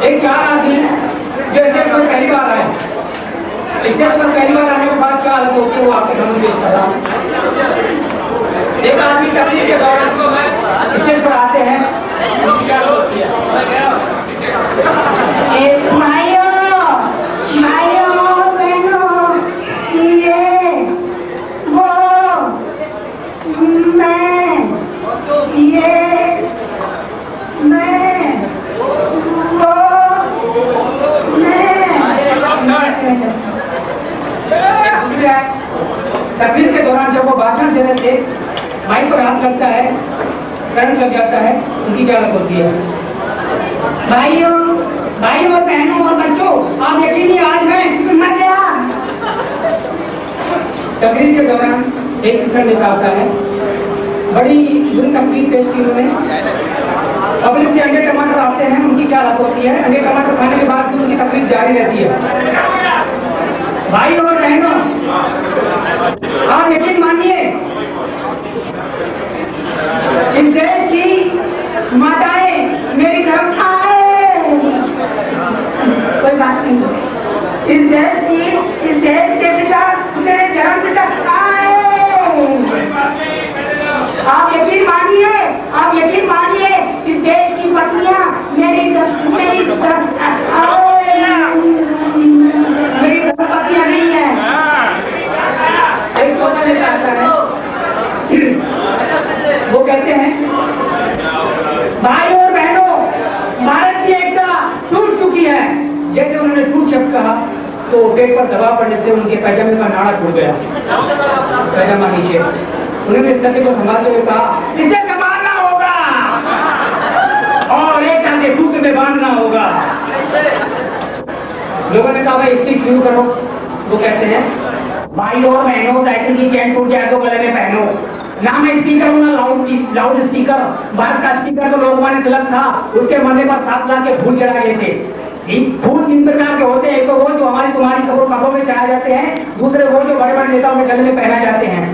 एक चार आदमी जो स्टेज पर पहली बार आए, स्टेज पर पहली बार आने के बाद क्या हालत होती है वो आपके सामने पेश कर रहा हूं। एक आदमी तकलीफ के दौरान स्टेज पर आते हैं, क्या होती है? तकलीफ के दौरान जब वो भाषण दे रहे थे, माइक पर हाथ लगता है, करंट लग जाता है, उनकी क्या हालत होती है? भाइयों और बहनों और बच्चों, आप यकीन आज मैं मर गया। तकलीफ के दौरान एक किसान नेता आता है, बड़ी बुरी तकलीफ पेश की उन्होंने। पब्लिक से अंडे टमाटर आते हैं, उनकी क्या हालत होती है? अंडे टमाटर खाने के बाद भी उनकी तकलीफ जारी रहती है। भाई और बहनों, आप यकीन मानिए, इस देश की माताएं मेरी तरफ आए, कोई बात नहीं। इस देश के पिता मेरे जन्म पिता आए। आप यकीन मानिए, इस देश की पत्नियां मेरी तरफ पत्नियां नहीं है। एक सोचने लगता है, वो कहते हैं, भाई और बहनों, भारत की एकता टूट चुकी है। जैसे उन्होंने टूट शब्द कहा तो पेट पर दबाव पड़ने से उनके पैजामे का नाड़ा टूट गया, पैजामा नीचे। उन्होंने स्थिति को संभालते हुए कहा, इसे संभालना होगा और एक आगे सूत्र में बांधना होगा। लोगों ने कहा, भाई स्पीच शुरू करो। वो कहते हैं, भाई और बहनों, साइकिल की चैन टूट जाए तो गले में पहनो। ना मैं स्पीकर हूँ ना लाउड स्पीकर। भारत का स्पीकर तो लोकमान्य तिलक था, उसके मरने पर 7 लाख के फूल चढ़ाए गए थे। फूल 3 प्रकार के होते हैं, एक तो वो जो हमारी तुम्हारी कपड़ों में चढ़ाए जाते हैं, दूसरे वो जो बड़े बड़े नेताओं के गले में पहनाए जाते हैं,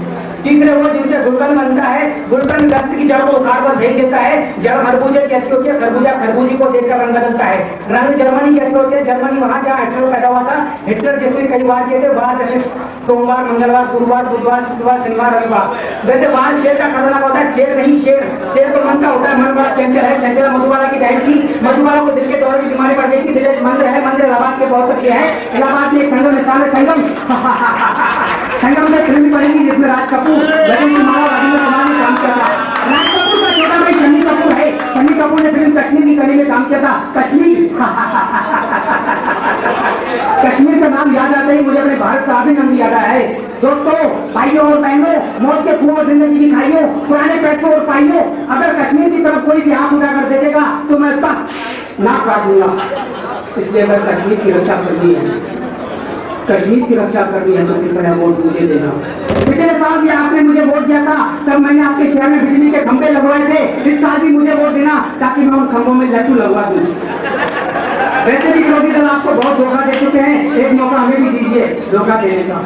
तीसरे वो जिनसे गुलकंद बनता है। गुलकंद दस्त की जड़ को उखाड़ कर फेंक देता है। जड़ खरबूजे कैसे होती है, खरबूजा खरबूजी को देखकर रंग बदलता है। रंग जर्मनी कैसे होती है, जर्मनी वहां जहाँ हिटलर पैदा हुआ था। हिटलर जिसने कई बार किए थे, वहां जैसे सोमवार, मंगलवार, गुरुवार, बुधवार, शुक्रवार, शनिवार, रविवार। वैसे वहां शेर का खतरनाक होता है, शेर नहीं शेर। शेर तो मन का होता है, मन बड़ा चंचल है। चंचला मधुबाला की डाइट की, मधुबाला को दिल के दौरे की बीमारी पड़ गई थी। दिल मंदिर है, मंदिर इलाहाबाद के बहुत अच्छे हैं। इलाहाबाद में एक संगम स्थान है, संगम में फिल्म बनेगी जिसमें राज कपूर, राजेंद्र कुमार, राजेंद्र कुमार ने काम किया था। राज कपूर का छोटा भाई सनी कपूर है। सनी कपूर ने फिल्म कश्मीर की कली में काम किया था। कश्मीर का नाम याद आता ही मुझे अपने भारत का अभिनंदन याद आया है। दोस्तों, भाइयों और बहनों, मौत के कुओं जिंदगी की खाइयों, पुराने पैसों और पाइयों, अगर कश्मीर की तरफ कोई भी हाथ उठाकर देखेगा तो मैं उसका नाक काट दूंगा। इसलिए अगर कश्मीर की रक्षा करनी है, कश्मीर की रक्षा करनी है तो कृपया वोट मुझे देना। पिछले साल भी आपने मुझे वोट दिया था, तब मैंने आपके शहर में बिजली के खंभे लगवाए थे। इस साल भी मुझे वोट देना ताकि मैं उन खंभों में लट्टू लगवा दूं। वैसे भी विरोधी दल आपको बहुत धोखा दे चुके हैं, एक मौका हमें भी दीजिए धोखा देने का।